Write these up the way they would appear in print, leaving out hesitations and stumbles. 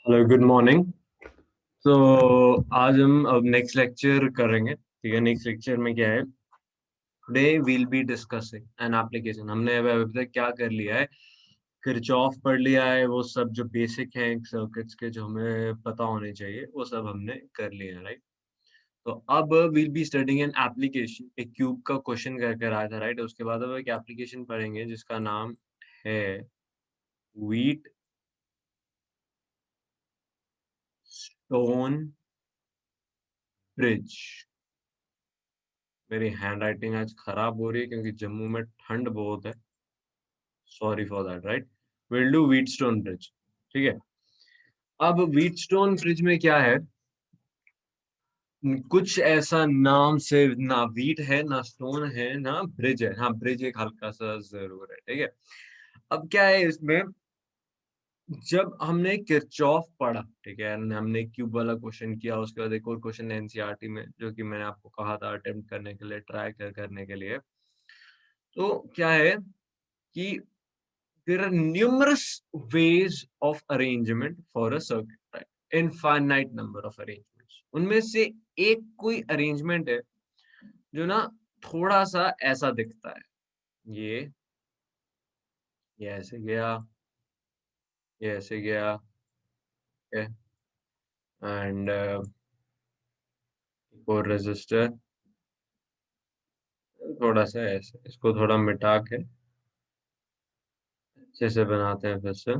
Hello good morning. तो आज हम अब नेक्स्ट लेक्चर करेंगे। ठीक है, नेक्स्ट लेक्चर में क्या है, today will be discussing an application. हमने अभी तक क्या कर लिया है, किरचॉफ पढ़ लिया है, वो सब जो बेसिक है सर्किट्स के जो हमें पता होने चाहिए वो सब हमने कर लिया है, राइट। तो अब will be studying an application, एक क्यूब का क्वेश्चन कर आया था, राइट। उसके बाद अब एक एप्लीकेशन पढ़ेंगे जिसका नाम है व्हीट स्टोन ब्रिज। मेरी हैंड राइटिंग आज खराब हो रही है क्योंकि जम्मू में ठंड बहुत है। Sorry for that, right. Will do Wheatstone bridge. ठीक है। अब व्हीटस्टोन ब्रिज में क्या है, कुछ ऐसा नाम से ना व्हीट है ना स्टोन है ना ब्रिज है। हाँ, ब्रिज एक हल्का सा जरूर है। ठीक है। अब क्या है इसमें, जब हमने किरचॉफ पढ़ा, ठीक है, हमने क्यूब वाला क्वेश्चन किया, उसके बाद एक और क्वेश्चन एनसीईआरटी में जो कि मैंने आपको कहा था अटेम्प्ट करने के लिए, ट्राई करने के लिए। तो क्या है कि there are numerous ways of arrangement for a circuit, right? Infinite number of arrangements। उनमें से एक कोई अरेंजमेंट है जो ना थोड़ा सा ऐसा दिखता है। ये ये ऐसे गया, ये ऐसे गया, एंड और रेजिस्टर थोड़ा सा ऐसे, इसको थोड़ा मिटा के अच्छे से बनाते हैं फिर से।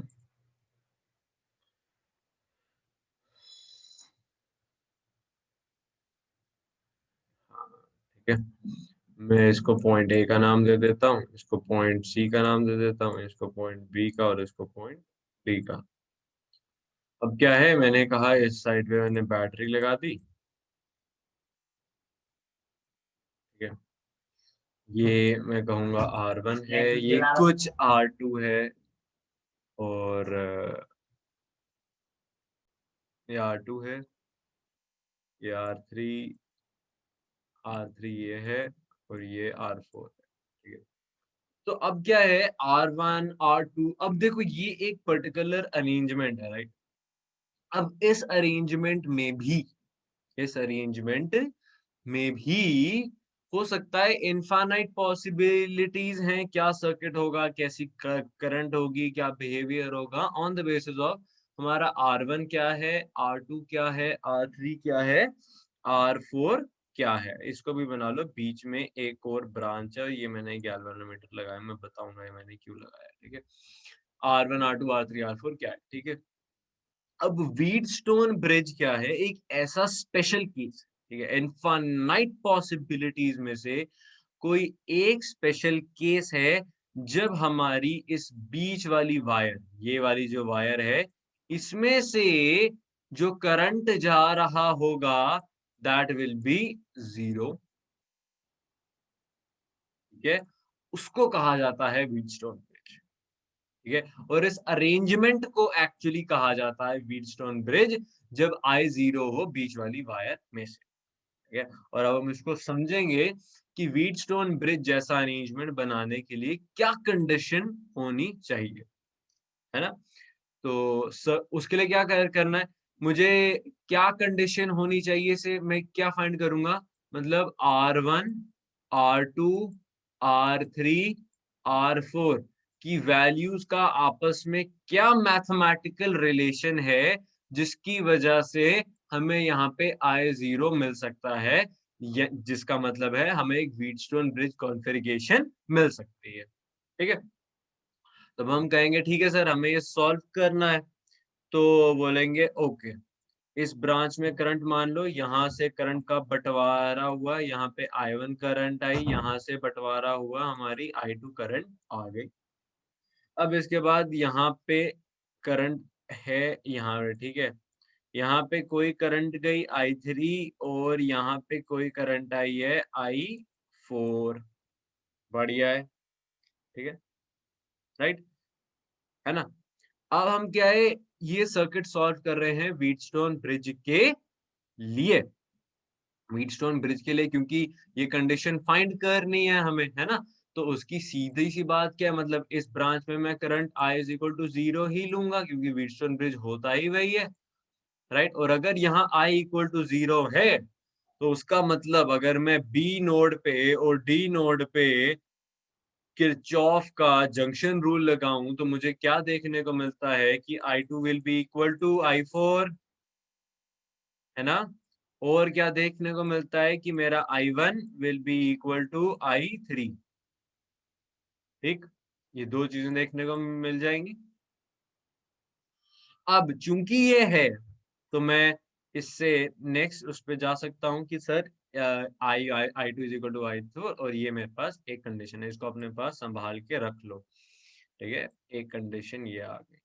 हाँ, ठीक है। मैं इसको पॉइंट ए का नाम दे देता हूँ, इसको पॉइंट सी का नाम दे देता हूँ, इसको पॉइंट बी का और इसको पॉइंट डी का। अब क्या है, मैंने कहा इस साइड पे मैंने बैटरी लगा दी। ठीक है। ये मैं कहूंगा R1 है, ये कुछ R2 है, और ये R2 है, ये R3 ये है, और ये R4 है। ठीक है। तो अब क्या है, R1 R2, अब देखो ये एक पर्टिकुलर अरेंजमेंट है, राइट। अब इस अरेंजमेंट में भी हो सकता है इनफाइनाइट पॉसिबिलिटीज हैं, क्या सर्किट होगा, कैसी करंट होगी, क्या बिहेवियर होगा, ऑन द बेसिस ऑफ हमारा R1 क्या है, R2 क्या है, R3 क्या है, R4 क्या है। इसको भी बना लो, बीच में एक और ब्रांच है, ये मैंने गैल्वेनोमीटर लगाया, मैं बताऊंगा ये मैंने क्यों लगाया। ठीक है। R1 R2 R3 R4 क्या है। ठीक है। अब व्हीटस्टोन ब्रिज क्या है, एक ऐसा स्पेशल केस, ठीक है, इनफाइनाइट पॉसिबिलिटीज में से कोई एक स्पेशल केस है, जब हमारी इस बीच वाली वायर, ये वाली जो वायर है, इसमें से जो करंट जा रहा होगा दैट विल बी जीरो। ठीक है। उसको कहा जाता है व्हीटस्टोन ब्रिज। ठीक है। और इस अरेंजमेंट को एक्चुअली कहा जाता है व्हीटस्टोन ब्रिज, जब आई जीरो हो बीच वाली वायर में से। ठीक है। और अब हम इसको समझेंगे कि व्हीटस्टोन ब्रिज जैसा अरेंजमेंट बनाने के लिए क्या कंडीशन होनी चाहिए, है ना। तो उसके लिए क्या करना है मुझे, क्या कंडीशन होनी चाहिए से मैं क्या फाइंड करूंगा, मतलब R1 R2 R3 R4 की वैल्यूज का आपस में क्या मैथमेटिकल रिलेशन है, जिसकी वजह से हमें यहाँ पे I0 मिल सकता है, जिसका मतलब है हमें एक व्हीटस्टोन ब्रिज कॉन्फ़िगरेशन मिल सकती है। ठीक है। तब हम कहेंगे ठीक है सर, हमें ये सॉल्व करना है। तो बोलेंगे ओके, इस ब्रांच में करंट मान लो, यहाँ से करंट का बंटवारा हुआ, यहाँ पे I1 करंट आई, यहाँ से बंटवारा हुआ, हमारी I2 करंट आ गई। अब इसके बाद यहाँ पे करंट है, यहाँ पे, ठीक है, यहाँ पे कोई करंट गई I3, और यहाँ पे कोई करंट आई है I4। बढ़िया है। ठीक है, राइट, है ना। अब हम क्या है, ये सर्किट सॉल्व कर रहे हैं व्हीटस्टोन ब्रिज के लिए, व्हीटस्टोन ब्रिज के लिए, क्योंकि ये कंडीशन फाइंड करनी है हमें, है ना। तो उसकी सीधी सी बात क्या है, मतलब इस ब्रांच में मैं current I is equal to 0 ही लूंगा, क्योंकि व्हीटस्टोन ब्रिज होता ही वही है, राइट। और अगर यहाँ I इक्वल टू 0 है, तो उसका मतलब अगर मैं बी नोड पे और डी नोड पे किरचॉफ का जंक्शन रूल लगाऊं, तो मुझे क्या देखने को मिलता है कि I2 will be equal to I4, है ना। और क्या देखने को मिलता है कि मेरा I1 will be equal to I3। ठीक, ये दो चीजें देखने को मिल जाएंगी। अब चूंकि ये है, तो मैं इससे नेक्स्ट उस पे जा सकता हूँ कि sir I2 is equal to I4, और ये मेरे पास एक कंडीशन है, इसको अपने पास संभाल के रख लो। ठीक है, एक कंडीशन ये आ गई।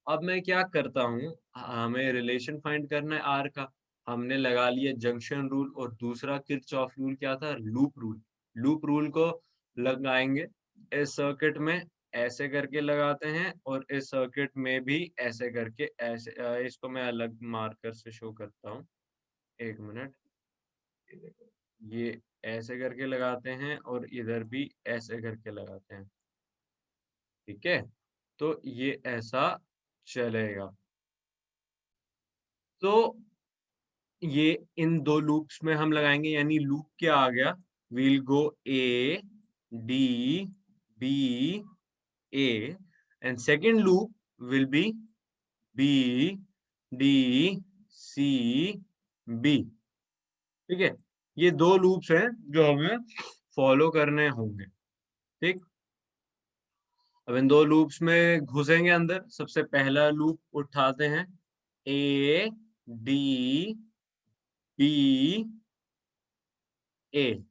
अब मैं क्या करता हूँ, हमें रिलेशन फाइंड करना है आर का। हमने लगा लिया जंक्शन रूल, और दूसरा किरचॉफ रूल क्या था, लूप रूल। लूप रूल को लगाएंगे इस सर्किट में, ऐसे करके लगाते हैं, और इस सर्किट में भी ऐसे करके, ऐसे इसको मैं अलग मार्कर से शो करता हूँ, एक मिनट। ये ऐसे करके लगाते हैं, और इधर भी ऐसे करके लगाते हैं। ठीक है, तो ये ऐसा चलेगा। तो ये इन दो लूप्स में हम लगाएंगे, यानी लूप क्या आ गया, will go A D B A, and second loop will be B D C B. ठीक है, ये दो लूप्स हैं जो हमें फॉलो करने होंगे। ठीक, अब इन दो लूप्स में घुसेंगे अंदर। सबसे पहला लूप उठाते हैं, ए डी बी ए,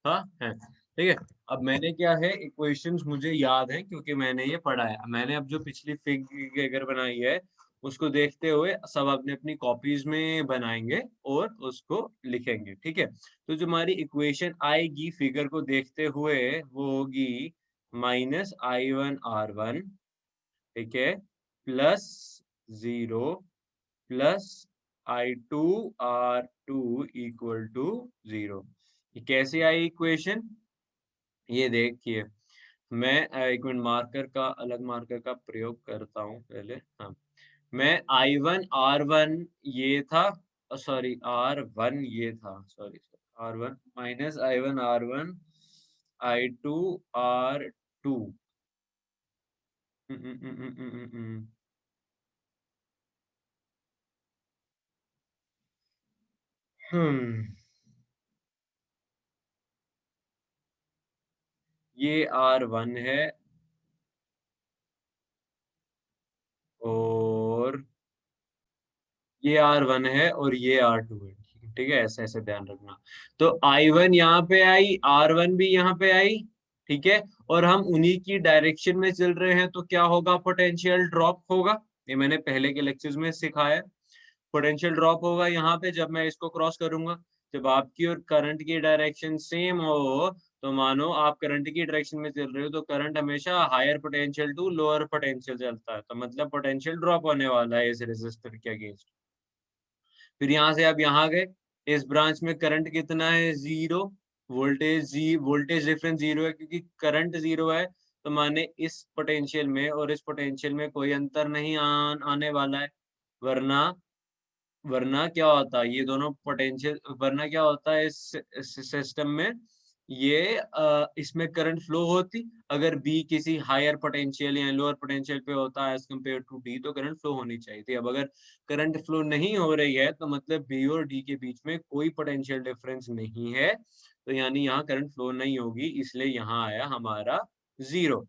हाँ है। ठीक है, अब मैंने क्या है, इक्वेशंस मुझे याद है क्योंकि मैंने ये पढ़ा है। मैंने अब जो पिछली फिगर बनाई है, उसको देखते हुए सब अपने अपनी कॉपीज में बनाएंगे और उसको लिखेंगे। ठीक है, तो जो हमारी इक्वेशन आएगी फिगर को देखते हुए, वो होगी -I1R1, ठीक है, plus 0 plus I2R2 equal to 0। ये कैसे आई इक्वेशन, ये देखिए। मैं एक मिनट मार्कर का, अलग मार्कर का प्रयोग करता हूँ पहले। हाँ, मैं I1R1 ये था, सॉरी R1 ये था, sorry R1 minus I1R1 I2R2। हम्म, ये R1 है, और ये R1 है, और ये R2 है। ठीक है, ऐसे ऐसे ध्यान रखना। तो I1 यहाँ पे आई, R1 भी यहाँ पे आई। ठीक है, और हम उन्हीं की डायरेक्शन में चल रहे हैं, तो क्या होगा, पोटेंशियल ड्रॉप होगा। ये मैंने पहले के लेक्चर्स में सिखाया। पोटेंशियल ड्रॉप होगा यहाँ पे जब मैं इसको क्रॉस करूंगा। जब आपकी और करंट की डायरेक्शन सेम हो, तो मानो आप करंट की डायरेक्शन में चल रहे हो, तो करंट हमेशा higher potential to lower potential चलता है, तो मतलब पोटेंशियल ड्रॉप होने वाला है इस रेजिस्टर के अगेंस्ट। फिर यहाँ से आप यहाँ गए, इस ब्रांच में करंट कितना है, 0। वोल्टेज डिफरेंस 0 है, क्योंकि करंट 0 है, तो माने इस पोटेंशियल में और इस पोटेंशियल में कोई अंतर नहीं आने वाला है। वरना वरना क्या होता है, ये दोनों पोटेंशियल, वरना क्या होता है इस सिस्टम में, ये इसमें करंट फ्लो होती, अगर बी किसी हायर पोटेंशियल या लोअर पोटेंशियल पे होता है एज कम्पेयर टू डी, तो करंट फ्लो होनी चाहिए थी। अब अगर करंट फ्लो नहीं हो रही है, तो मतलब बी और डी के बीच में कोई पोटेंशियल डिफरेंस नहीं है, तो यानी यहाँ करंट फ्लो नहीं होगी, इसलिए यहाँ आया हमारा 0।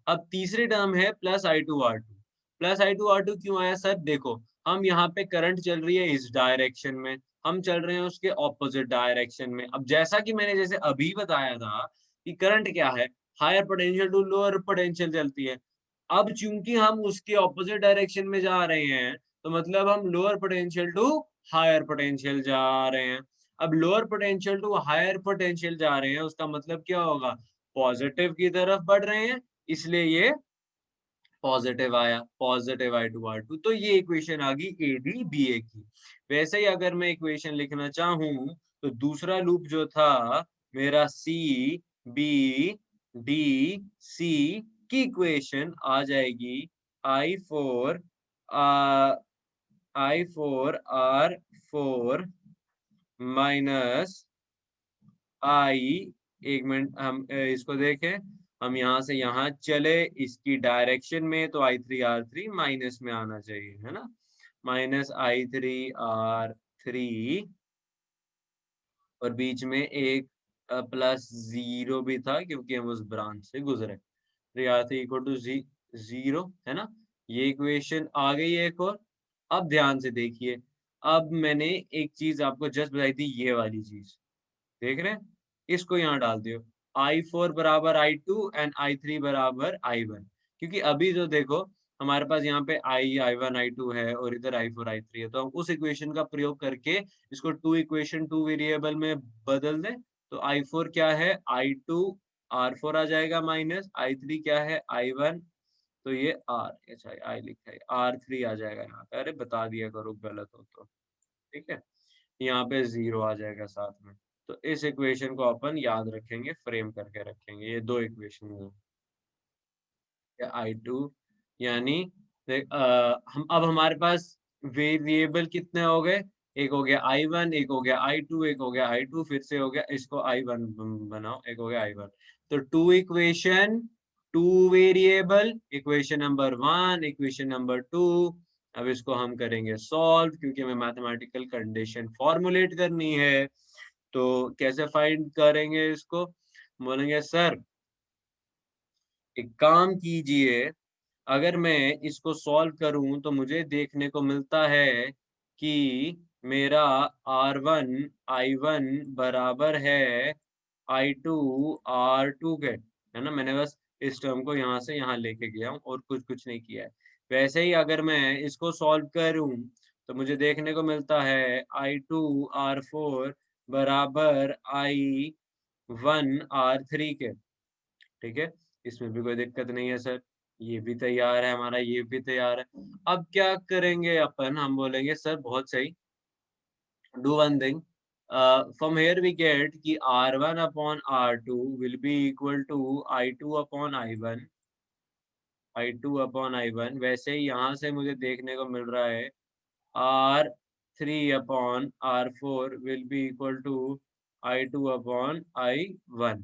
अब तीसरी टर्म है +I2R2। +I2R2 क्यों आया सर, देखो, हम यहाँ पे करंट चल रही है इस डायरेक्शन में, हम चल रहे हैं उसके ऑपोजिट डायरेक्शन में। अब जैसा कि मैंने जैसे अभी बताया था कि करंट क्या है, higher potential to lower potential चलती है। अब चूंकि हम उसके ऑपोजिट डायरेक्शन में जा रहे हैं, तो मतलब हम lower potential to higher potential जा रहे हैं। अब lower potential to higher potential जा रहे हैं, उसका मतलब क्या होगा, पॉजिटिव की तरफ बढ़ रहे हैं, इसलिए ये पॉजिटिव आया, पॉजिटिव I2R2। तो ये इक्वेशन आ गई ADBA की। वैसे ही अगर मैं इक्वेशन लिखना चाहूं, तो दूसरा लूप जो था मेरा C बी डी सी की इक्वेशन आ जाएगी I4 R4 माइनस आई, एक मिनट हम इसको देखें, हम यहाँ से यहाँ चले इसकी डायरेक्शन में तो I3R3 माइनस में आना चाहिए, है ना, माइनस I3R3 और बीच में एक प्लस जीरो भी था क्योंकि हम उस ब्रांच से गुजरे, R3 इक्वल टू जीरो, है ना। ये इक्वेशन आ गई है एक और। अब ध्यान से देखिए, अब मैंने एक चीज आपको जस्ट बताई थी, ये वाली चीज देख रहे हैं, इसको यहाँ डाल दियो, I4 बराबर I2 एंड I3 बराबर I1, क्योंकि अभी जो देखो हमारे पास यहाँ पे I1 I2 है और इधर I4 I3 है, तो हम उस इक्वेशन का प्रयोग करके इसको टू वेरिएबल में बदल दें, तो I4 क्या है, I2 R4 आ जाएगा माइनस I3 क्या है I1, तो ये R, अच्छा I लिखा है R3 आ जाएगा यहाँ पे, अरे बता दिया करो गलत हो तो, ठीक है, यहाँ पे जीरो आ जाएगा साथ में। तो इस इक्वेशन को अपन याद रखेंगे, फ्रेम करके रखेंगे, ये दो इक्वेशन है I2, यानी हम अब हमारे पास वेरिएबल कितने हो गए, एक हो गया I1, एक हो गया I2, एक हो गया I2, फिर से हो गया, इसको I1 बनाओ, एक हो गया I1, तो two equation, two variable, equation number 1, equation number 2। अब इसको हम करेंगे सॉल्व, क्योंकि हमें मैथमेटिकल कंडीशन फॉर्मुलेट करनी है। तो कैसे फाइंड करेंगे इसको, बोलेंगे सर एक काम कीजिए, अगर मैं इसको सॉल्व करूं तो मुझे देखने को मिलता है कि मेरा R1 I1 बराबर है I2 R2 के, है ना, मैंने बस इस टर्म को यहाँ से यहाँ लेके गया हूँ और कुछ नहीं किया है। वैसे ही अगर मैं इसको सॉल्व करूं तो मुझे देखने को मिलता है I2 R4 बराबर I1 R3 के, ठीक है, इसमें भी कोई दिक्कत नहीं है सर, ये भी तैयार है हमारा, ये भी तैयार है। अब क्या करेंगे अपन, हम बोलेंगे सर बहुत सही, do one thing, from here we get कि R1 upon R2 will be equal to I2 upon I1, I2 upon I1, वैसे ही यहाँ से मुझे देखने को मिल रहा है R3 upon R4 will be equal to I2 upon I1,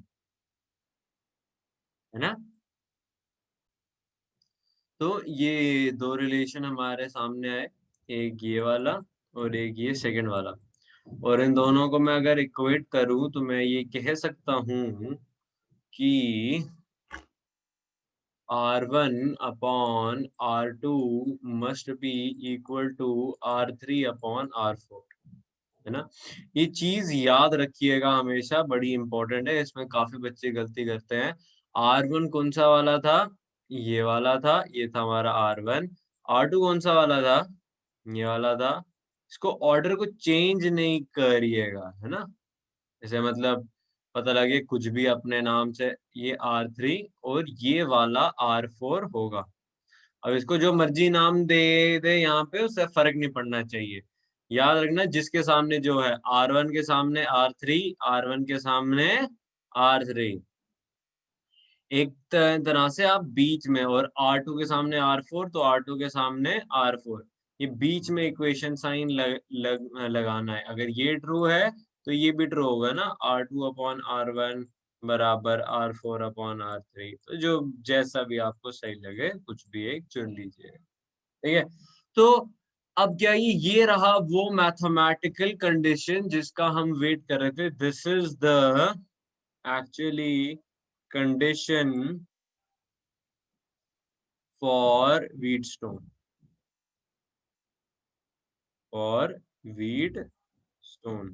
है ना। तो ये दो रिलेशन हमारे सामने आए, एक ये वाला और एक ये सेकंड वाला, और इन दोनों को मैं अगर इक्वेट करूं तो मैं ये कह सकता हूं कि R1 upon R2 must be equal to R3 upon R4, है ना। ये चीज याद रखिएगा हमेशा, बड़ी इंपॉर्टेंट है, इसमें काफी बच्चे गलती करते हैं। R1 कौन सा वाला था, ये वाला था, ये था हमारा R1, R2 कौन सा वाला था, ये वाला था। इसको ऑर्डर को चेंज नहीं करिएगा, है ना, जैसे मतलब पता लगे कुछ भी अपने नाम से, ये R3 और ये वाला R4 होगा। अब इसको जो मर्जी नाम दे दे यहाँ पे, उससे फर्क नहीं पड़ना चाहिए। याद रखना जिसके सामने जो है, R1 के सामने R3, R1 के सामने R3, एक तरह से आप बीच में, और R2 के सामने R4 तो R2 के सामने R4, ये बीच में इक्वेशन साइन लगाना है। अगर ये ट्रू है तो ये भी ट्रू होगा ना, R2 अपॉन R1 बराबर R4 अपॉन R3, तो जो जैसा भी आपको सही लगे कुछ भी एक चुन लीजिए, ठीक है। तो अब क्या ये रहा वो मैथमेटिकल कंडीशन जिसका हम वेट कर रहे थे, this is the actually condition for Wheatstone, for Wheatstone,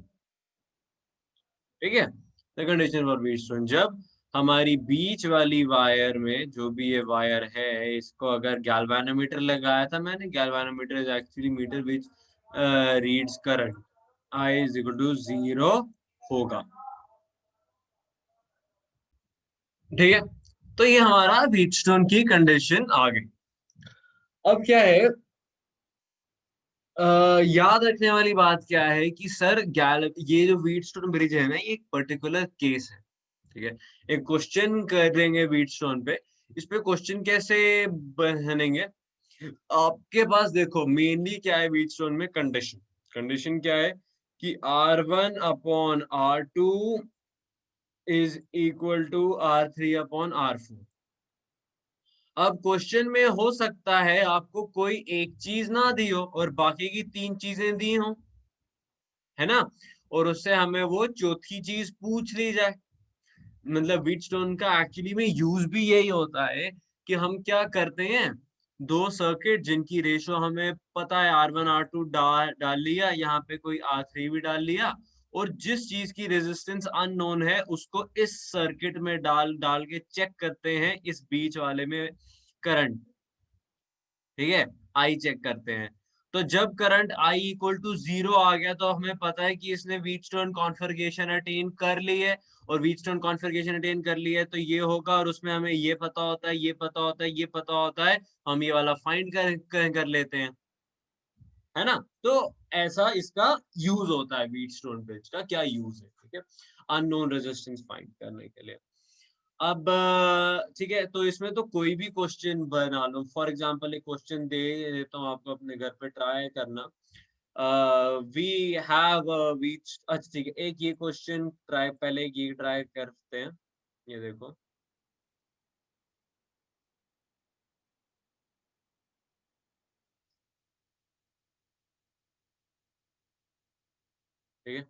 ठीक है। द कंडीशन फॉर Wheatstone, जब हमारी बीच वाली वायर में, जो भी ये वायर है, इसको अगर गैल्वेनोमीटर लगाया था मैंने, galvanometer is actually meter which reads current, I is equal to 0 होगा, ठीक है। तो ये हमारा Wheatstone की कंडीशन आ गई। अब क्या है, याद रखने वाली बात क्या है कि सर ये जो व्हीटस्टोन ब्रिज है ना, ये एक पर्टिकुलर केस है, ठीक है। एक क्वेश्चन करेंगे व्हीटस्टोन पे। इस पे क्वेश्चन कैसे बनेंगे? आपके पास देखो मेनली क्या है व्हीटस्टोन में, कंडीशन। कंडीशन क्या है कि R1 upon R2 is equal to R3 upon R4। अब क्वेश्चन में हो सकता है आपको कोई एक चीज ना दी हो और बाकी की 3 चीजें दी हो, है ना, और उससे हमें वो चौथी चीज पूछ ली जाए। मतलब व्हीटस्टोन का एक्चुअली में यूज भी यही होता है कि हम क्या करते हैं, दो सर्किट जिनकी रेशो हमें पता है R1 R2 डाल लिया, यहाँ पे कोई R3 भी डाल लिया, और जिस चीज की रेजिस्टेंस अननोन है उसको इस सर्किट में डाल डाल के चेक करते हैं इस बीच वाले में करंट। ठीक है, आई चेक करते हैं। तो जब करंट आई इक्वल टू 0 आ गया तो हमें पता है कि इसने व्हीटस्टोन कॉन्फ़िगरेशन अटेन कर ली है, और व्हीटस्टोन कॉन्फ़िगरेशन अटेन कर ली है तो ये होगा, और उसमें हमें ये पता होता है, ये पता होता है, ये पता होता है, हम ये वाला फाइंड कर लेते हैं, है ना। तो ऐसा इसका यूज होता है, व्हीटस्टोन ब्रिज का क्या यूज है, ठीक है, अननोन रेजिस्टेंस फाइंड करने के लिए। अब ठीक है, तो इसमें तो कोई भी क्वेश्चन बना लो। फॉर एग्जांपल एक क्वेश्चन दे देता हूँ आपको, अपने घर पे ट्राई करना। वी हैव वीच, अच्छा ठीक है, एक ये क्वेश्चन ट्राई, पहले ये ट्राई करते हैं। ये देखो, ठीक है,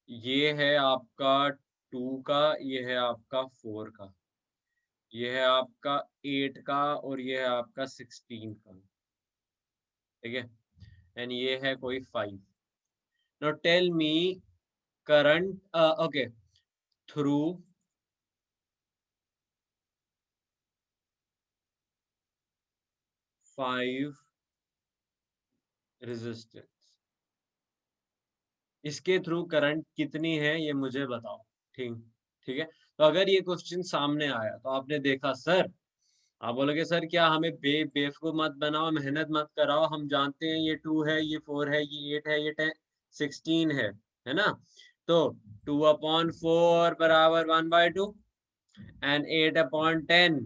ये है आपका 2 का, ये है आपका 4 का, ये है आपका 8 का, और ये है आपका 16 का, ठीक है, एंड ये है कोई 5। Now tell me current, okay, through 5 resistance, इसके थ्रू करंट कितनी है ये मुझे बताओ। ठीक, ठीक है। तो अगर ये क्वेश्चन सामने आया तो आपने देखा सर, आप बोलोगे सर क्या हमें बेवकूफ मत बनाओ, मेहनत मत कराओ, हम जानते हैं ये 2 है, ये 4 है, ये 8 है, ये 10 16 है ना। तो 2 अपॉन 4 बराबर 1/2, एंड 8 अपॉन 10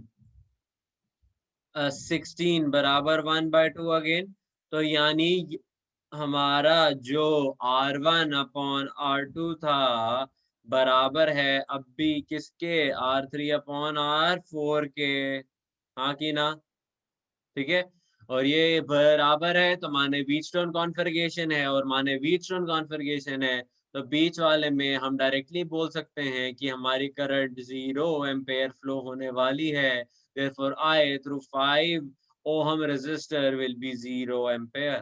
16 बराबर 1/2 अगेन। तो यानी हमारा जो R1 अपॉन R2 था बराबर है अब भी किसके, R3 अपॉन R4 के, हाँ कि ना, ठीक है। और ये बराबर है तो माने व्हीटस्टोन कॉन्फ़िगरेशन है, और माने व्हीटस्टोन कॉन्फ़िगरेशन है तो बीच वाले में हम डायरेक्टली बोल सकते हैं कि हमारी करंट 0 एम्पेयर फ्लो होने वाली है, therefore I through 5 ohm resistor will be 0 ampere.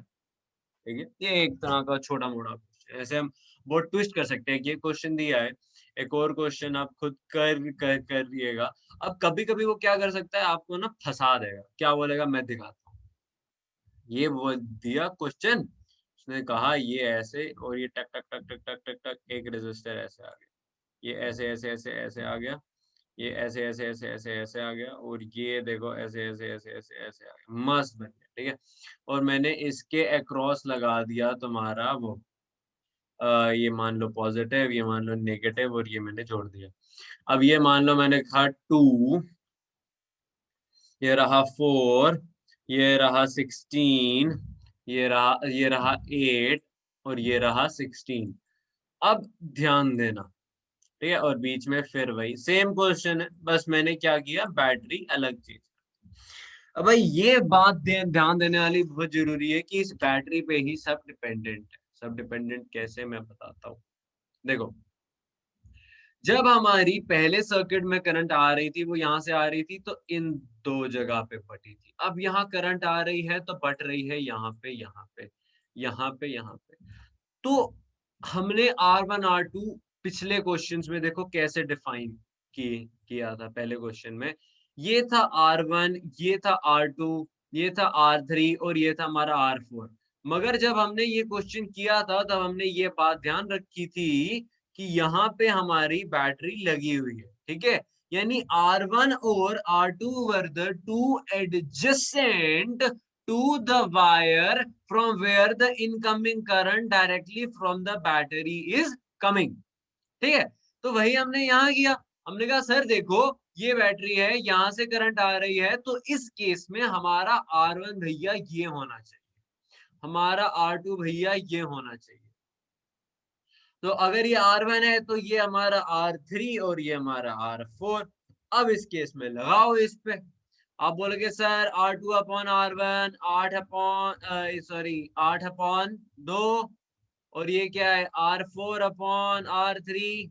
ठीक है, ये एक तरह का छोटा मोटा क्वेश्चन, ऐसे हम बहुत ट्विस्ट कर सकते हैं कि ये क्वेश्चन दिया है। एक और क्वेश्चन आप खुद करिएगा। अब कभी कभी वो क्या कर सकता है, आपको ना फंसा देगा, क्या बोलेगा मैं दिखाता हूँ। ये वो दिया क्वेश्चन, उसने कहा ये ऐसे, और ये टक टक टक टक टक टक टक एक रेजिस्टर ऐसे आ गया, ये ऐसे ऐसे ऐसे ऐसे आ गया, ये ऐसे ऐसे ऐसे ऐसे ऐसे आ गया, और ये देखो ऐसे ऐसे ऐसे ऐसे ऐसे आ गया, मस्त बन गया, ठीक है। और मैंने इसके अक्रॉस लगा दिया तुम्हारा वो, ये मान लो पॉजिटिव, ये मान लो नेगेटिव, और ये मैंने जोड़ दिया। अब ये मान लो मैंने कहा 2, ये रहा 4, ये रहा 16, ये रहा 8, और ये रहा 16। अब ध्यान देना, ठीक है, और बीच में फिर वही सेम क्वेश्चन है, बस मैंने क्या किया, बैटरी अलग चीज। अब भाई ये बात ध्यान देने वाली बहुत जरूरी है कि इस बैटरी पे ही सब डिपेंडेंट है। सब डिपेंडेंट कैसे, मैं बताता हूँ। देखो, जब हमारी पहले सर्किट में करंट आ रही थी, वो यहाँ से आ रही थी तो इन दो जगह पे बटी थी। अब यहाँ करंट आ रही है तो बट रही है यहाँ पे, यहाँ पे, यहाँ पे, यहाँ पे। तो हमने R1 R2 पिछले क्वेश्चंस में देखो कैसे डिफाइन किया था। पहले क्वेश्चन में ये था R1, ये था R2, ये था R3, और ये था हमारा R4। मगर जब हमने ये क्वेश्चन किया था तब हमने ये बात ध्यान रखी थी कि यहाँ पे हमारी बैटरी लगी हुई है, ठीक है। यानी R1 और R2 were the two adjacent to the wire from where the incoming current directly from the battery is coming। ठीक है, तो वही हमने यहाँ किया। हमने कहा सर देखो ये बैटरी है, यहाँ से करंट आ रही है, तो इस केस में हमारा R1 भैया ये होना चाहिए, हमारा R2 भैया ये होना चाहिए। तो अगर ये R1 है तो ये हमारा R3 और ये हमारा R4। अब इस केस में लगाओ इस पे, आप बोलोगे sir R2 upon R1 8 upon 2, और ये क्या है R4 अपॉन R3।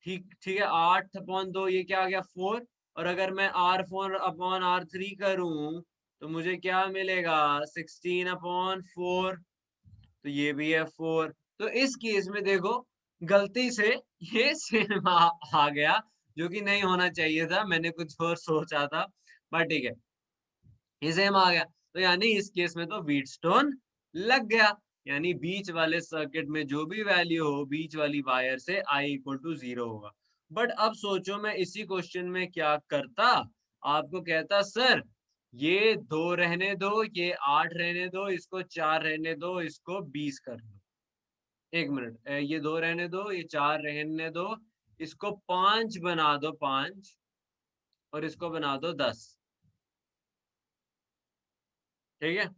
ठीक ठीक है, 8 अपॉन 2 ये क्या आ गया 4, और अगर मैं R4 अपॉन R3 करूं तो मुझे क्या मिलेगा 16 अपॉन 4, तो ये भी है 4। तो इस केस में देखो गलती से ये सेम आ गया, जो कि नहीं होना चाहिए था, मैंने कुछ और सोचा था, बट ठीक है ये सेम आ गया। तो यानी इस केस में तो व्हीटस्टोन लग गया, यानी बीच वाले सर्किट में जो भी वैल्यू हो बीच वाली वायर से I इक्वल टू 0 होगा। बट अब सोचो मैं इसी क्वेश्चन में क्या करता, आपको कहता सर ये 2 रहने दो, ये 8 रहने दो, इसको 4 रहने दो, इसको 20 कर दो। एक मिनट, ये 2 रहने दो, ये 4 रहने दो, इसको 5 बना दो 5, और इसको बना दो 10। ठीक है।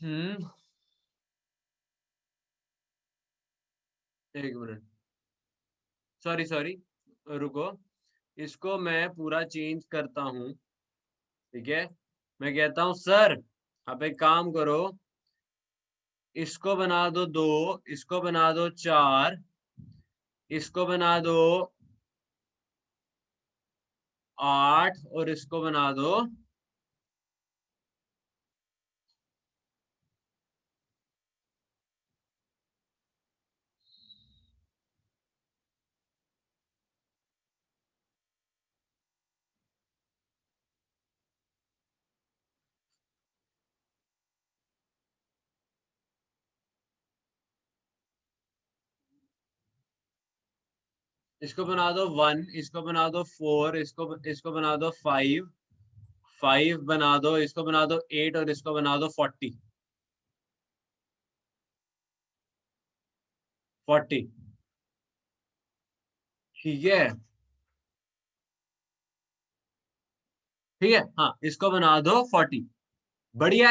हम्म। एक मिनट, सॉरी सॉरी, रुको, इसको मैं पूरा चेंज करता हूँ। ठीक है, मैं कहता हूँ सर आप एक काम करो, इसको बना दो 2, इसको बना दो 4, इसको बना दो 8, और इसको बना दो। इसको बना दो 1, इसको बना दो 4, इसको बना दो 5, 5 बना दो, इसको बना दो 8, और इसको बना दो 40। 40। ठीक है, ठीक है, हाँ इसको बना दो 40। बढ़िया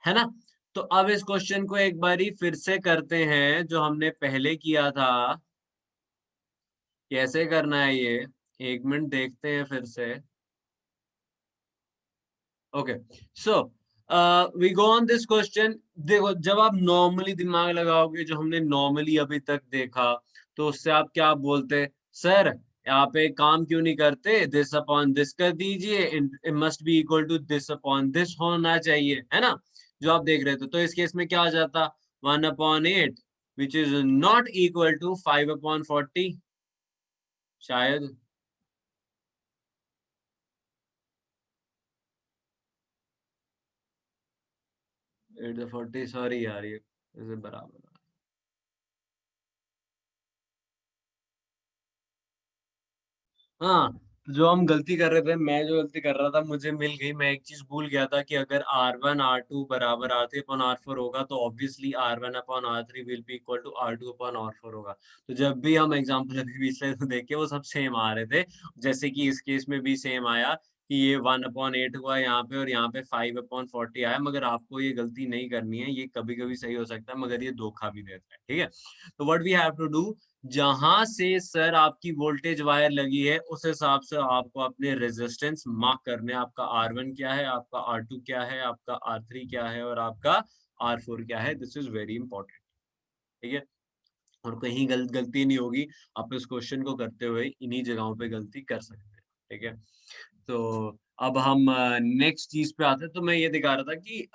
है ना। तो अब इस क्वेश्चन को एक बारी फिर से करते हैं जो हमने पहले किया था। कैसे करना है ये, एक मिनट देखते हैं फिर से। Okay, so we go on this question. देखो जब आप नॉर्मली दिमाग लगाओगे, जो हमने नॉर्मली अभी तक देखा, तो उससे आप क्या बोलते, सर यहाँ पे काम क्यों नहीं करते, दिस अपॉन दिस कर दीजिए, it must be equal to this upon this होना चाहिए, है ना। जो आप देख रहे थे, तो इस केस में क्या आ जाता 1/8, which is not equal to 5/40, शायद। 8/40, सॉरी यार, ये इसे बराबर। हाँ, जो हम गलती कर रहे थे, मैं जो गलती कर रहा था मुझे मिल गई। मैं एक चीज भूल गया था कि अगर R1 R2 बराबर R3/R4 होगा, तो obviously R1/R3 will be equal to R2/R4 होगा। तो जब भी हम एग्जाम्पल अभी पिछले तो देखे, वो सब सेम आ रहे थे। जैसे कि इस केस में भी सेम आया कि ये 1/8 हुआ यहाँ पे, और यहाँ पे 5/40 आया। मगर आपको ये गलती नहीं करनी है, ये कभी कभी सही हो सकता है, मगर ये धोखा भी देता है। ठीक है, तो what we have to do, जहां से सर आपकी वोल्टेज वायर लगी है, उस हिसाब से आपको अपने रेजिस्टेंस मार्क करने हैं। आपका R1 क्या है, आपका R2 क्या है, आपका R3 क्या है, और आपका R4 क्या है। This is very important. ठीक है, और कहीं गलती नहीं होगी। आप इस क्वेश्चन को करते हुए इन्हीं जगहों पे गलती कर सकते हैं। ठीक है, तो अब हम नेक्स्ट चीज पे आते हैं। तो मैं ये दिखा रहा था कि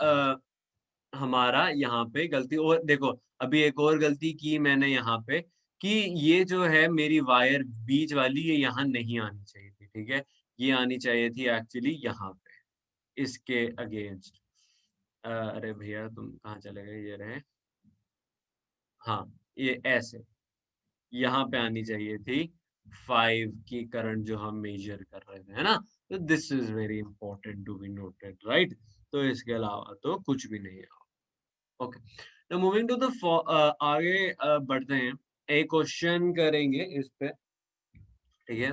हमारा यहाँ पे गलती, और देखो अभी एक और गलती की मैंने यहाँ पे, कि ये जो है मेरी वायर बीच वाली, ये यहाँ नहीं आनी चाहिए थी। ठीक है, ये आनी चाहिए थी एक्चुअली यहाँ पे, इसके अगेंस्ट। अरे भैया तुम कहाँ चले गए, ये रहे। हाँ, ये ऐसे यहाँ पे आनी चाहिए थी 5 की करंट जो हम मेजर कर रहे थे, है ना। तो this is very important to be noted, right? तो इसके अलावा तो कुछ भी नहीं है। Okay, now moving to the आगे बढ़ते हैं, एक क्वेश्चन करेंगे इस पे, ठीक है?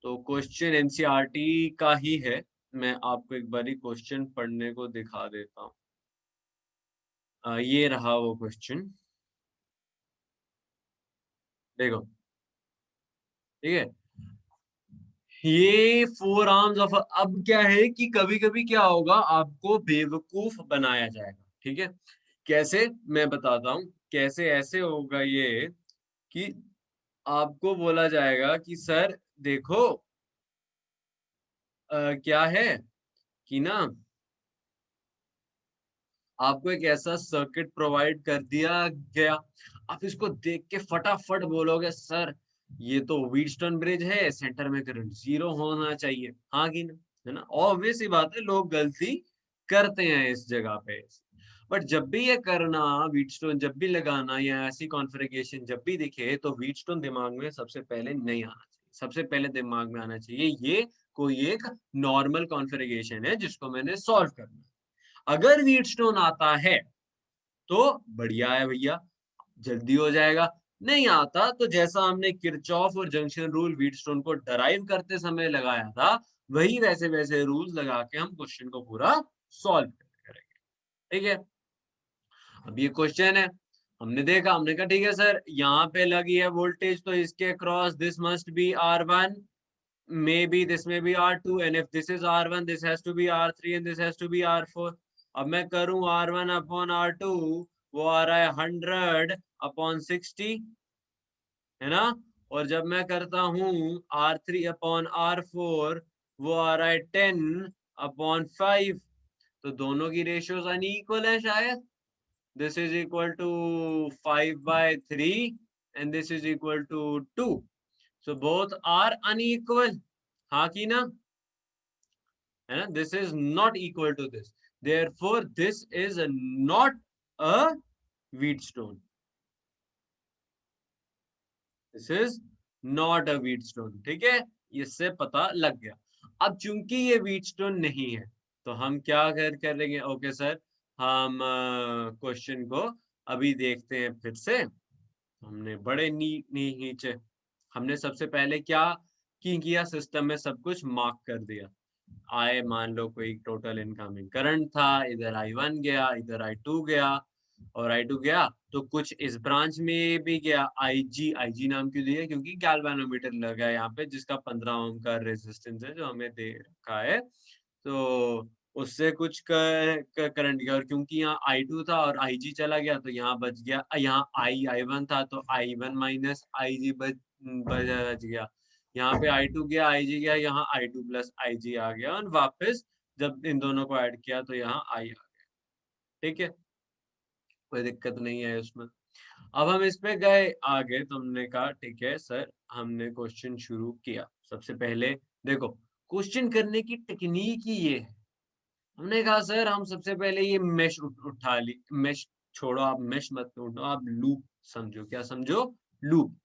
तो क्वेश्चन एनसीईआरटी का ही है, मैं आपको एक बारी क्वेश्चन पढ़ने को दिखा देता हूँ। ये रहा वो क्वेश्चन, देखो, ठीक है? ये फोर आर्म्स ऑफ, अब क्या है कि कभी कभी क्या होगा, आपको बेवकूफ बनाया जाएगा, ठीक है? कैसे, मैं बताता हूँ कैसे। ऐसे होगा ये कि आपको बोला जाएगा कि सर देखो, क्या है कि ना, आपको एक ऐसा सर्किट प्रोवाइड कर दिया गया, आप इसको देख के फटाफट बोलोगे सर ये तो व्हीटस्टोन ब्रिज है, सेंटर में करंट 0 होना चाहिए, हाँ कि ना? है ना? ऑब्वियस सी बात है, लोग गलती करते हैं इस जगह पे। बट जब भी ये करना, व्हीटस्टोन जब भी लगाना या ऐसी कॉन्फ़िगरेशन जब भी दिखे, तो व्हीटस्टोन दिमाग में सबसे पहले नहीं आना चाहिए। सबसे पहले दिमाग में आना चाहिए ये कोई एक नॉर्मल कॉन्फ़िगरेशन है जिसको मैंने सॉल्व करना है। अगर व्हीटस्टोन आता है तो बढ़िया है भैया, जल्दी हो जाएगा। नहीं आता तो जैसा हमने किरचॉफ और जंक्शन रूल व्हीटस्टोन को डराइव करते समय लगाया था, वही वैसे वैसे रूल्स लगा के हम क्वेश्चन को पूरा सॉल्व करेंगे, ठीक है? अब ये क्वेश्चन है, हमने देखा, हमने कहा ठीक है सर, यहाँ पे लगी है वोल्टेज, तो इसके cross this must be R1, maybe this may be R2, and if this is R1 this has to be R3 and this has to be R4। अब मैं करूं R1 अपॉन R2, वो आ रहा है 100 अपॉन 60, है ना? और जब मैं करता हूँ R3 अपॉन R4, वो आ रहा है 10 अपॉन 5। तो दोनों की रेशियोज अनइक्वल है शायद। This is equal to 5/3 and this is equal to 2, so both are unequal, हाँ कि ना? है ना? This is not equal to this, therefore this is not a wheatstone, this is not a wheatstone, ठीक है? इससे पता लग गया। अब चूंकि ये wheatstone नहीं है, तो हम क्या करेंगे? ओके सर, हम क्वेश्चन को अभी देखते हैं फिर से। हमने बड़े नीचे हमने सबसे पहले क्या किया, सिस्टम में सब कुछ मार्क कर दिया। आए, मान लो कोई टोटल इनकमिंग करंट था, इधर I1 गया, इधर I2 गया, और I2 गया तो कुछ इस ब्रांच में भी गया। IG नाम क्यों दिया? क्योंकि गैल्वेनोमीटर लगा है यहाँ पे, जिसका 15 ओम का रेजिस्टेंस है जो हमें दे रखा है, तो उससे कुछ करंट गया। और क्योंकि यहाँ I2 था और IG चला गया, तो यहाँ बच गया, यहाँ I1 था तो I1 माइनस IG बच गया। यहाँ पे I2 गया, IG गया, यहाँ I2 प्लस IG आ गया, और वापस जब इन दोनों को ऐड किया तो यहाँ I आ गया, ठीक है? कोई दिक्कत नहीं है इसमें। अब हम इस पे गए आगे, तो हमने कहा ठीक है सर, हमने क्वेश्चन शुरू किया। सबसे पहले देखो, क्वेश्चन करने की टेक्निक ही ये है। हमने कहा सर हम सबसे पहले ये मेश उठा ली, मेश छोड़ो, आप मेश मत उठो, आप लूप समझो। क्या समझो? लूप।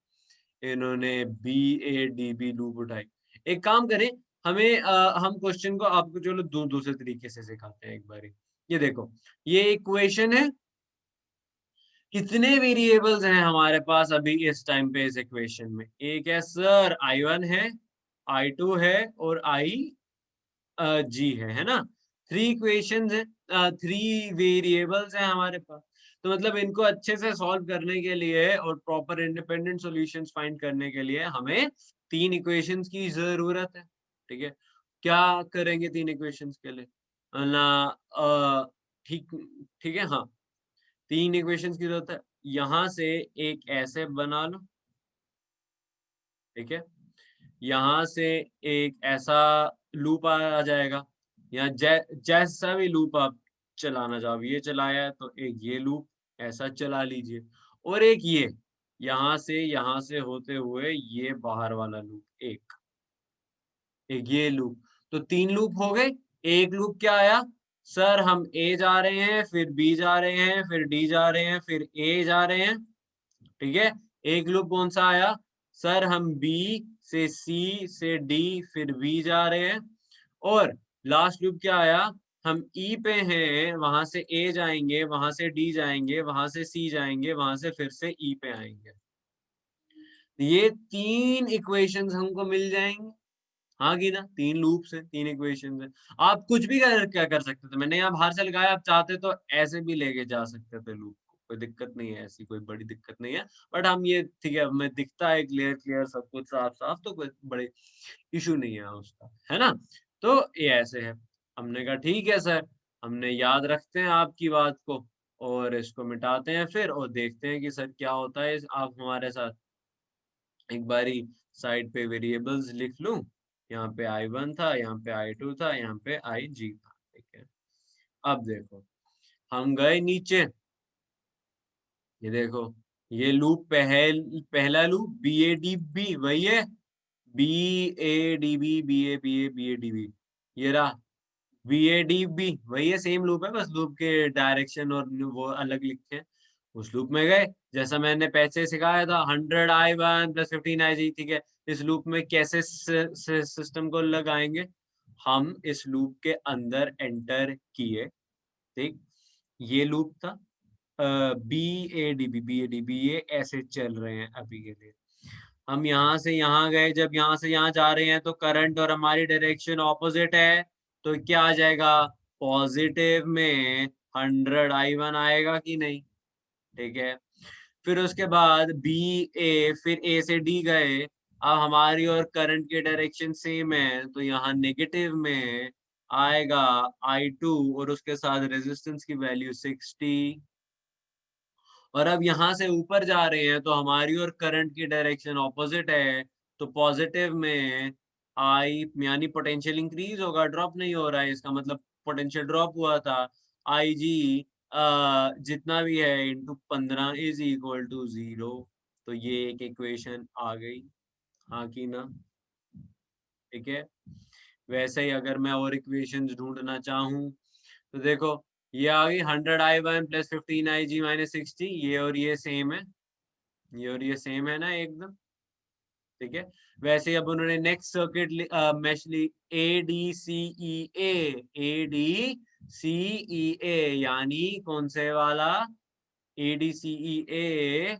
इन्होंने BADB लूप उठाई। एक काम करें, हम क्वेश्चन को आपको चलो दूसरे तरीके से सिखाते हैं एक बारी। ये देखो, ये इक्वेशन है, कितने वेरिएबल्स हैं हमारे पास अभी इस टाइम पे इस इक्वेशन में? एक है सर I1 है, I2 है, और IG है ना? 3 इक्वेशंस है, 3 वेरिएबल्स हैं हमारे पास। तो मतलब इनको अच्छे से सॉल्व करने के लिए और प्रॉपर इंडिपेंडेंट सॉल्यूशंस फाइंड करने के लिए हमें 3 इक्वेशंस की जरूरत है, ठीक है? क्या करेंगे 3 इक्वेशंस के लिए? ना, ठीक ठीक है, हाँ, 3 इक्वेशंस की जरूरत है। यहाँ से एक ऐसे बना लो, ठीक है? यहाँ से एक ऐसा लूप आ जाएगा, या जैसा भी लूप आप चलाना चाहो, ये चलाया है तो एक ये लूप ऐसा चला लीजिए, और एक ये यहाँ से होते हुए ये बाहर वाला लूप, एक ये लूप। तो 3 लूप हो गए। एक लूप क्या आया? सर हम A जा रहे हैं, फिर B जा रहे हैं, फिर D जा रहे हैं, फिर A जा रहे हैं, ठीक है? एक लूप कौन सा आया? सर हम B से C से D फिर B जा रहे हैं। और लास्ट लूप क्या आया, हम ई पे हैं, वहां से ए जाएंगे, वहां से डी जाएंगे, वहां से सी जाएंगे, वहां से फिर से ई पे आएंगे। ये 3 इक्वेशंस हमको मिल जाएंगे। हाँ की ना, 3 लूप्स है, 3 इक्वेशंस है। आप कुछ भी क्या कर सकते थे, मैंने यहाँ बाहर से लगाया, आप चाहते तो ऐसे भी लेके जा सकते थे लूप को, कोई दिक्कत नहीं है, ऐसी कोई बड़ी दिक्कत नहीं है। बट हम ये ठीक है, हमें दिखता है क्लियर क्लियर सब कुछ साफ साफ, तो कोई बड़े इशू नहीं है उसका, है ना। तो ये ऐसे है। हमने कहा ठीक है सर, हमने याद रखते हैं आपकी बात को, और इसको मिटाते हैं फिर, और देखते हैं कि सर क्या होता है आप हमारे साथ। एक बारी साइड पे वेरिएबल्स लिख लूं, यहाँ पे I1 था, यहाँ पे I2 था, यहाँ पे IG था, ठीक है। अब देखो, हम गए नीचे, ये देखो, ये लूप पहला लूप BADB वही है, BADB BA ये रहा BADB वही है, सेम लूप है, बस लूप के डायरेक्शन और वो अलग लिखे हैं। उस लूप में गए, जैसा मैंने पहले सिखाया था, 100 I1 + 15 IG, ठीक है। इस लूप में कैसे सिस्टम को लगाएंगे, हम इस लूप के अंदर एंटर किए, ठीक। ये लूप था BADB ये ऐसे चल रहे हैं अभी के लिए। हम यहाँ से यहाँ गए, जब यहाँ से यहाँ जा रहे हैं तो करंट और हमारी डायरेक्शन ऑपोजिट है, तो क्या आ जाएगा, पॉजिटिव में 100 I1 आएगा कि नहीं, ठीक है। फिर उसके बाद बी ए, फिर ए से डी गए, अब हमारी और करंट की डायरेक्शन सेम है, तो यहाँ नेगेटिव में आएगा I2, और उसके साथ रेजिस्टेंस की वैल्यू 60। और अब यहाँ से ऊपर जा रहे हैं, तो हमारी और करंट की डायरेक्शन ऑपोजिट है, तो पॉजिटिव में आई यानी पोटेंशियल इंक्रीज होगा, ड्रॉप नहीं हो रहा है, इसका मतलब पोटेंशियल ड्रॉप हुआ था। आई जी जितना भी है इंटू 15 इज इक्वल टू 0। तो ये एक इक्वेशन आ गई, हाँ की ना, ठीक है। वैसे ही अगर मैं और इक्वेशन ढूंढना चाहूँ, तो देखो, ये आ गई 100 I1 + 15 IG - 60, ये और ये सेम है, ये और ये सेम है ना एकदम, ठीक है। वैसे ही अब उन्होंने नेक्स्ट सर्किट मैश ली, ADCEA यानी कौन से वाला, ADCEA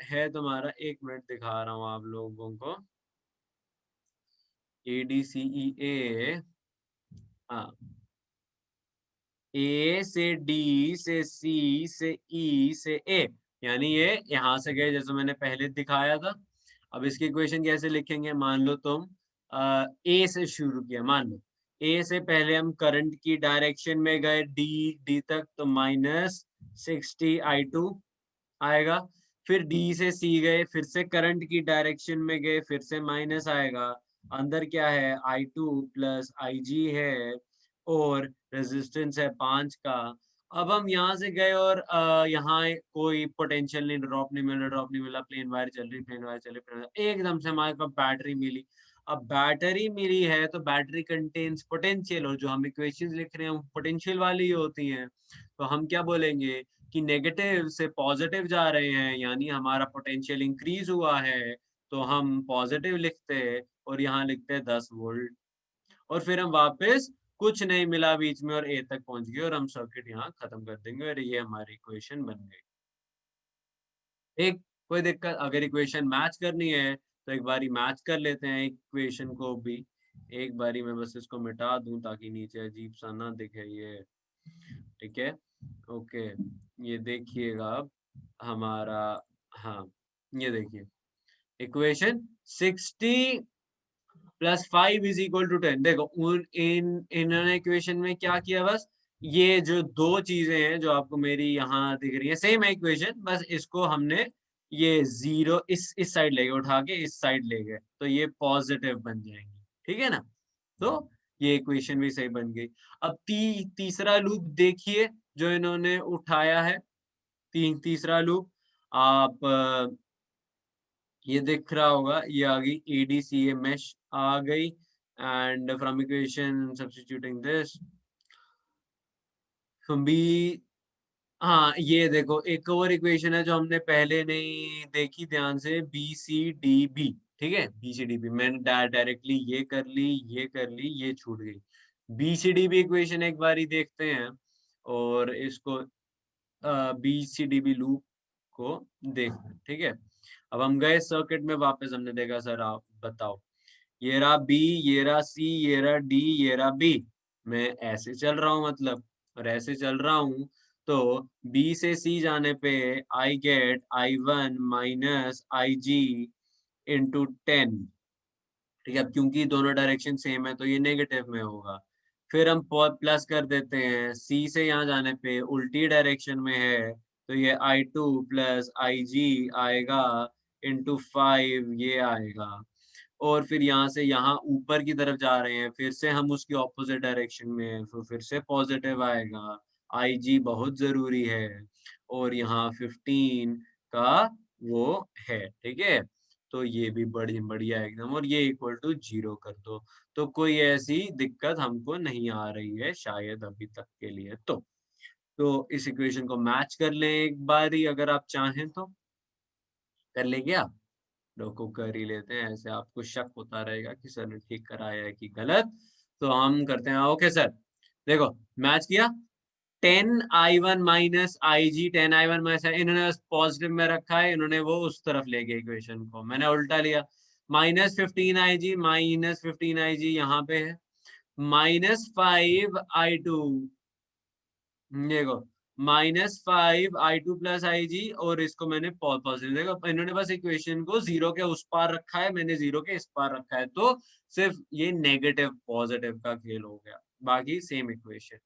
है तुम्हारा, एक मिनट दिखा रहा हूँ आप लोगों को, ADCEA, हाँ, ए से डी से सी से ई से ए, यानी ये यहां से गए जैसे मैंने पहले दिखाया था। अब इसकी इक्वेशन कैसे लिखेंगे, मान लो तुम ए से शुरू किया, मान लो ए से पहले हम करंट की डायरेक्शन में गए डी डी तक, तो -60 I2 आएगा। फिर डी से सी गए, फिर से करंट की डायरेक्शन में गए, फिर से माइनस आएगा। अंदर क्या है, I2 + IG है, और रेजिस्टेंस है 5 का। अब हम यहाँ से गए और यहाँ कोई पोटेंशियल नहीं, ड्रॉप नहीं मिला, ड्रॉप नहीं मिला, प्लेन वायर चल रही, प्लेन वायर चल रही, प्लेन वायर, एकदम से हमारे पास बैटरी मिली। अब बैटरी मिली है तो बैटरी कंटेन्स पोटेंशियल, और जो हम इक्वेशंस लिख रहे हैं पोटेंशियल वाली ही होती हैं, तो हम क्या बोलेंगे कि नेगेटिव से पॉजिटिव जा रहे हैं, यानी हमारा पोटेंशियल इंक्रीज हुआ है, तो हम पॉजिटिव लिखते हैं और यहाँ लिखते हैं 10 वोल्ट। और फिर हम वापस कुछ नहीं मिला बीच में और ए तक पहुंच गए, और हम सर्किट यहाँ खत्म कर देंगे, और ये हमारी इक्वेशन बन गई। एक कोई दिक्कत, अगर इक्वेशन मैच करनी है तो एक बारी मैच कर लेते हैं इक्वेशन को भी। एक बारी मैं बस इसको मिटा दूं ताकि नीचे अजीब सा ना दिखे ये, ठीक है। ओके, ये देखिएगा अब हमारा, हाँ, ये देखिए इक्वेशन 60 + 5 = 10। देखो इन्होंने इक्वेशन में क्या किया, बस ये जो दो चीजें हैं जो आपको मेरी यहाँ दिख रही है, सेम है इक्वेशन, बस इसको हमने ये जीरो इस साइड ले गए, उठा के इस साइड ले गए, तो ये पॉजिटिव बन जाएंगे, ठीक है ना। तो ये इक्वेशन भी सही बन गई। अब तीसरा लूप देखिए जो इन्होंने उठाया है, तीसरा लूप, आप ये दिख रहा होगा, ये आ गई ADCA mesh आ गई, and from equation substituting this B, हाँ ये देखो एक और इक्वेशन है जो हमने पहले नहीं देखी ध्यान से, BCDB, ठीक है, BCDB मैंने डायरेक्टली ये कर ली, ये छूट गई। BCDB इक्वेशन एक बारी देखते हैं और इसको BCDB लूप को देखते हैं, ठीक है। अब हम गए सर्किट में वापस, हमने देखा सर आप बताओ, ये रहा B, ये रहा C, ये रहा D, ये रहा B। मैं ऐसे चल रहा हूँ मतलब, और ऐसे चल रहा हूँ तो B से C जाने पे I get I1 minus IG into 10। ठीक है, अब क्योंकि दोनों डायरेक्शन सेम है तो ये नेगेटिव में होगा। फिर हम प्लस कर देते हैं, सी से यहाँ जाने पे उल्टी डायरेक्शन में है तो ये I2 प्लस IG आएगा इंटू 5 ये आएगा। और फिर यहाँ से यहाँ ऊपर की तरफ जा रहे हैं, फिर से हम उसकी ऑपोजिट डायरेक्शन में हैं, तो फिर से पॉजिटिव आएगा। IG बहुत जरूरी है और यहाँ 15 का वो है, ठीक है। तो ये भी बड़ी बढ़िया एकदम, और ये इक्वल टू 0 कर दो। तो कोई ऐसी दिक्कत हमको नहीं आ रही है शायद अभी तक के लिए। तो इस इक्वेशन को मैच कर लें एक बारी अगर आप चाहें तो। कर लेंगे आप? लोगों कर ही लेते हैं, ऐसे आपको शक होता रहेगा कि सर ने ठीक कराया है कि गलत। तो हम करते हैं, ओके सर देखो मैच किया। 10I1 minus IG, 10I1 minus, इन्होंने पॉजिटिव में रखा है, इन्होंने वो उस तरफ ले गए इक्वेशन को, मैंने उल्टा लिया। माइनस 15IG, माइनस 15IG यहाँ पे है, माइनस 5I2, देखो -5I2 प्लस IG, और इसको मैंने पॉजिटिव, देखो इन्होंने बस इक्वेशन को जीरो के उस पार रखा है, मैंने जीरो के इस पार रखा है, तो सिर्फ ये नेगेटिव पॉजिटिव का खेल हो गया, बाकी सेम इक्वेशन।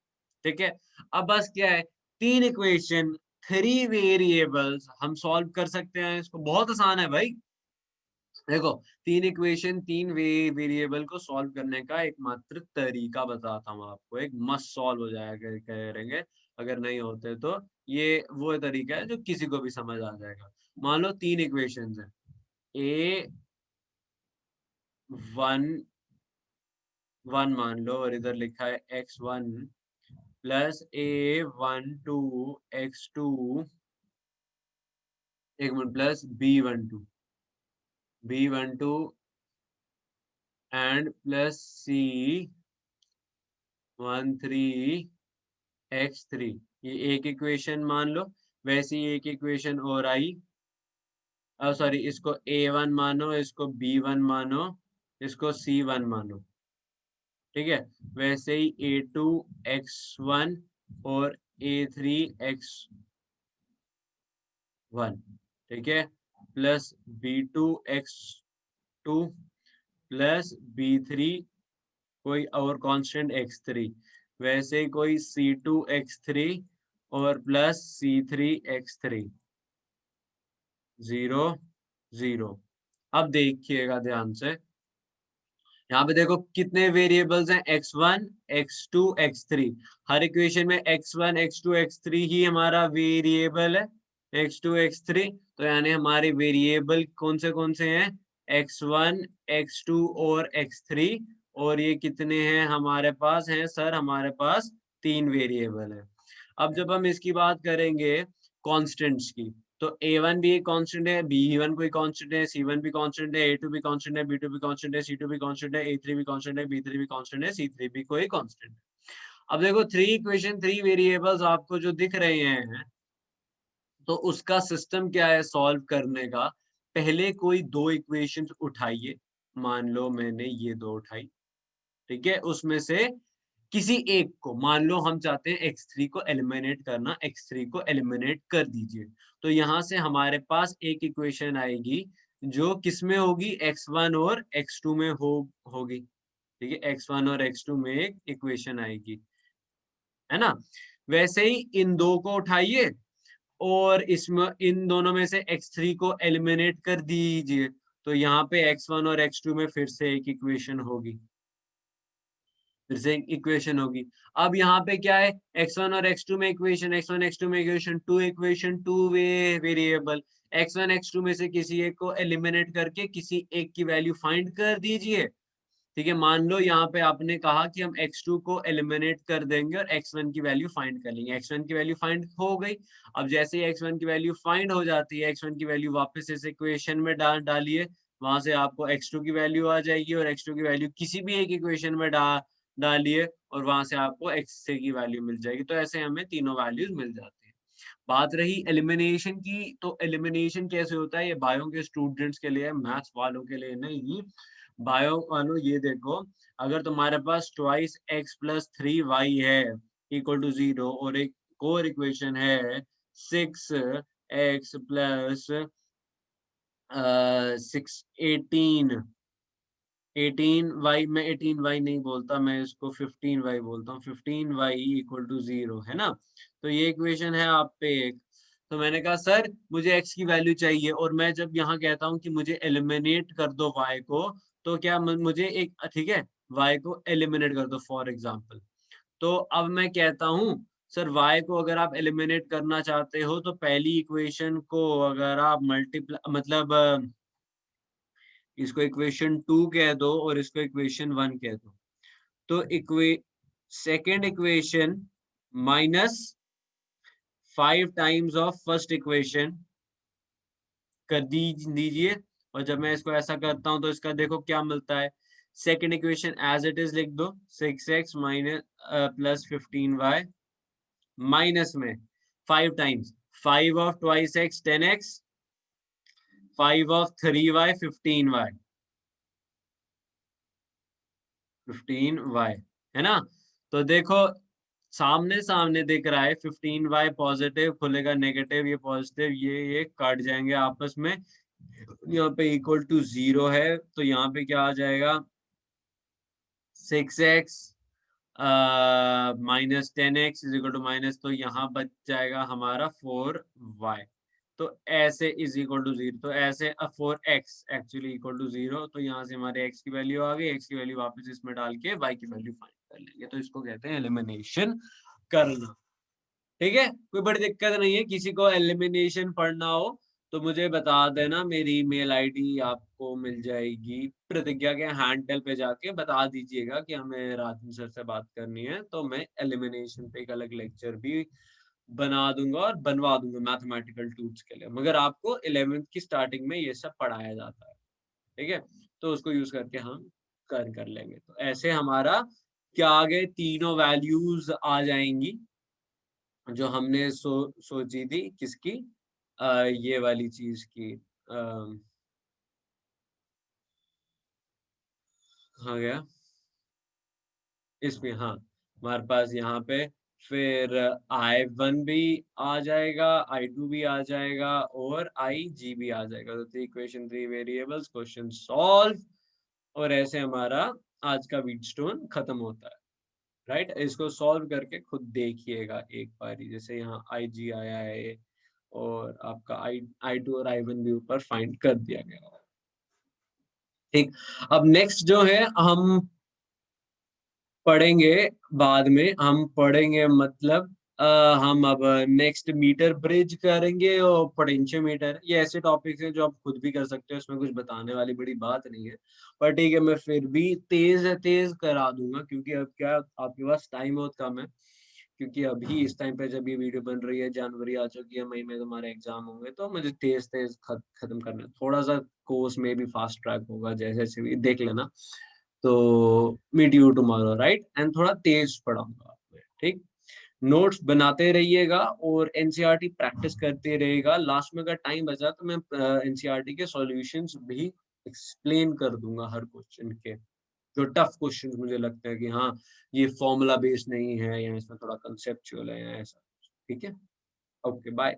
ठीक है, अब बस क्या है, तीन इक्वेशन, थ्री वेरिएबल्स हम सॉल्व कर सकते हैं इसको, बहुत आसान है भाई। देखो तीन इक्वेशन, तीन वेरिएबल को सॉल्व करने का एकमात्र तरीका बताता हूँ आपको, एक मस्त सॉल्व हो जाएगा करेंगे, अगर नहीं होते तो ये वो तरीका है जो किसी को भी समझ आ जाएगा। मान लो तीन इक्वेशंस हैं, A1 1 मान लो, और इधर लिखा है X1 प्लस A12 X2, एक minute, plus B12 and plus C13X3, ये एक इक्वेशन मान लो। वैसे ही एक इक्वेशन और आई, सॉरी, इसको A1 मानो, इसको B1 मानो, इसको C1 मानो, ठीक है। वैसे ही A2X1 और A3X1, ठीक है, प्लस B2X2 प्लस B3, कोई और कांस्टेंट X3, वैसे ही कोई C2X3 और प्लस C3X3, 0 0। अब देखिएगा ध्यान से, यहाँ पे देखो कितने वेरिएबल्स हैं, X1 X2 X3, हर इक्वेशन में X1 X2 X3 ही हमारा वेरिएबल है, X2 X3, तो यानी हमारे वेरिएबल कौन से हैं, X1 X2 और X3, और ये कितने हैं हमारे पास हैं सर, हमारे पास तीन वेरिएबल है। अब जब हम इसकी बात करेंगे कॉन्स्टेंट्स की, तो A1 भी एक कांस्टेंट है, B1 कोई कांस्टेंट है, C1 भी कांस्टेंट है, A2 भी कांस्टेंट है, B2 भी कांस्टेंट है, C2 भी कांस्टेंट है, A3 भी कांस्टेंट है, B3 भी कांस्टेंट है, C3 भी कोई कांस्टेंट है। अब देखो थ्री इक्वेशन, थ्री वेरिएबल्स आपको जो दिख रहे हैं, तो उसका सिस्टम क्या है सॉल्व करने का। पहले कोई दो इक्वेशंस उठाइए, मान लो मैंने ये दो उठाई, ठीक है, उसमें से किसी एक को, मान लो हम चाहते हैं X3 को एलिमिनेट करना, X3 को एलिमिनेट कर दीजिए, तो यहाँ से हमारे पास एक इक्वेशन आएगी जो किसमें होगी, X1 और X2 में होगी, ठीक है, X1 और X2 में एक इक्वेशन आएगी, है ना। वैसे ही इन दो को उठाइए और इसमें इन दोनों में से X3 को एलिमिनेट कर दीजिए, तो यहाँ पे X1 और X2 में फिर से एक इक्वेशन होगी, फिर से इक्वेशन होगी। अब यहाँ पे क्या है, x1 और x2 में इक्वेशन, x1 x2 में equation two variable, x1 x2 में से किसी एक को एलिमिनेट करके किसी एक की वैल्यू फाइंड कर दीजिए, ठीक है। मान लो यहाँ पे आपने कहा कि हम x2 को एलिमिनेट कर देंगे और x1 की वैल्यू फाइंड कर लेंगे, x1 की वैल्यू फाइंड हो गई। अब जैसे ही x1 की वैल्यू फाइंड हो जाती है, x1 की वैल्यू वापस इस इक्वेशन में डालिए, वहां से आपको x2 की वैल्यू आ जाएगी और x2 की वैल्यू किसी भी एक इक्वेशन में डालिए और वहां से आपको x3 की वैल्यू मिल जाएगी। तो ऐसे हमें तीनों वैल्यूज मिल जाती है। बात रही एलिमिनेशन की, तो एलिमिनेशन कैसे होता है, ये बायो के स्टूडेंट्स के लिए, मैथ्स वालों के लिए नहीं। बायो वालों ये देखो, अगर तुम्हारे पास ट्वाइस x प्लस 3y है इक्वल टू 0 और एक कोर इक्वेशन है 6x प्लस 18 वाई, मैं 18 वाई नहीं बोलता, मैं इसको 15 वाई बोलता हूँ। 15 वाई इक्वल टू 0 है ना। तो ये इक्वेशन है आप पे एक। तो मैंने कहा सर मुझे x की वैल्यू चाहिए, और मैं जब यहाँ कहता हूँ कि मुझे एलिमिनेट कर दो y को, तो क्या मुझे एक, ठीक है, y को एलिमिनेट कर दो फॉर एग्जाम्पल। तो अब मैं कहता हूँ सर y को अगर आप एलिमिनेट करना चाहते हो तो पहली इक्वेशन को अगर आप मल्टीप्लाई, मतलब इसको इक्वेशन 2 कह दो और इसको इक्वेशन 1 कह दो, तो second equation minus 5 times of first equation कर दीजिए। और जब मैं इसको ऐसा करता हूं तो इसका देखो क्या मिलता है। Second equation as it is लिख दो, 6x minus plus 15y minus में 5 times, 5 of twice x 10x, 5 of 3y 15y, 15y, है ना। तो देखो सामने सामने दिख रहा है, 15y पॉजिटिव खुलेगा, नेगेटिव, ये पॉजिटिव, ये काट जाएंगे आपस में। यहाँ पे इक्वल टू 0 है, तो यहाँ पे क्या आ जाएगा, 6x minus 10x is equal to minus, तो यहाँ बच जाएगा हमारा 4y। तो ऐसे इज इक्वल टू 0, तो ऐसे 4x एक्चुअली इक्वल टू 0, तो यहाँ से हमारे x की वैल्यू आ गई। x की वैल्यू वापस इसमें डाल के y की वैल्यू फाइंड कर लेंगे, तो इसको कहते हैं एलिमिनेशन करना। ठीक है, कोई बड़ी दिक्कत नहीं है। किसी को एलिमिनेशन पढ़ना हो तो मुझे बता देना, मेरी ईमेल आईडी आपको मिल जाएगी। प्रतिज्ञा के हैंडल पे जाके बता दीजिएगा कि हमें राजन सर से बात करनी है, तो मैं एलिमिनेशन पे एक अलग लेक्चर भी बना दूंगा और बनवा दूंगा मैथमेटिकल टूल्स के लिए। मगर आपको 11th की स्टार्टिंग में ये सब पढ़ाया जाता है, ठीक है, तो उसको यूज करके हम कर लेंगे। तो ऐसे हमारा क्या आगे तीनों वैल्यूज आ जाएंगी जो हमने सोची थी, किसकी, ये वाली चीज की, कहाँ गया, इसमें, हाँ, हमारे पास यहाँ पे फिर I1 भी आ जाएगा, I2 भी आ जाएगा और IG भी आ जाएगा। तो 3 इक्वेशन 3 वेरिएबल्स, क्वेश्चन सॉल्व, और ऐसे हमारा आज का वीटस्टोन खत्म होता है। राइट, इसको सॉल्व करके खुद देखिएगा एक बार, जैसे यहाँ IG आया है और आपका I2 और I1 भी ऊपर फाइंड कर दिया गया है। ठीक, अब नेक्स्ट जो है हम पढ़ेंगे, बाद में हम पढ़ेंगे, मतलब हम अब नेक्स्ट मीटर ब्रिज करेंगे और पोटेंशियोमीटर। ये ऐसे टॉपिक्स हैं जो आप खुद भी कर सकते हो, इसमें कुछ बताने वाली बड़ी बात नहीं है। पर ठीक है, मैं फिर भी तेज तेज करा दूंगा, क्योंकि अब क्या आपके पास टाइम बहुत कम है। क्योंकि अभी इस टाइम पे जब ये वीडियो बन रही है, जनवरी आ चुकी है, मई में तुम्हारे एग्जाम होंगे, तो मुझे तेज तेज खत्म करना है। थोड़ा सा कोर्स में भी फास्ट ट्रैक होगा, जैसे जैसे भी देख लेना। तो meet you tomorrow, right, and थोड़ा तेज पढ़ाऊंगा आपको, ठीक। नोट्स बनाते रहिएगा और एनसीईआरटी प्रैक्टिस करते रहेगा। लास्ट में अगर टाइम बचा तो मैं एनसीईआरटी के सॉल्यूशंस भी एक्सप्लेन कर दूंगा हर क्वेश्चन के, जो टफ क्वेश्चन मुझे लगता है कि हाँ ये फॉर्मूला बेस्ड नहीं है या इसमें थोड़ा कंसेप्चुअल है या ऐसा, ठीक है। Okay, bye.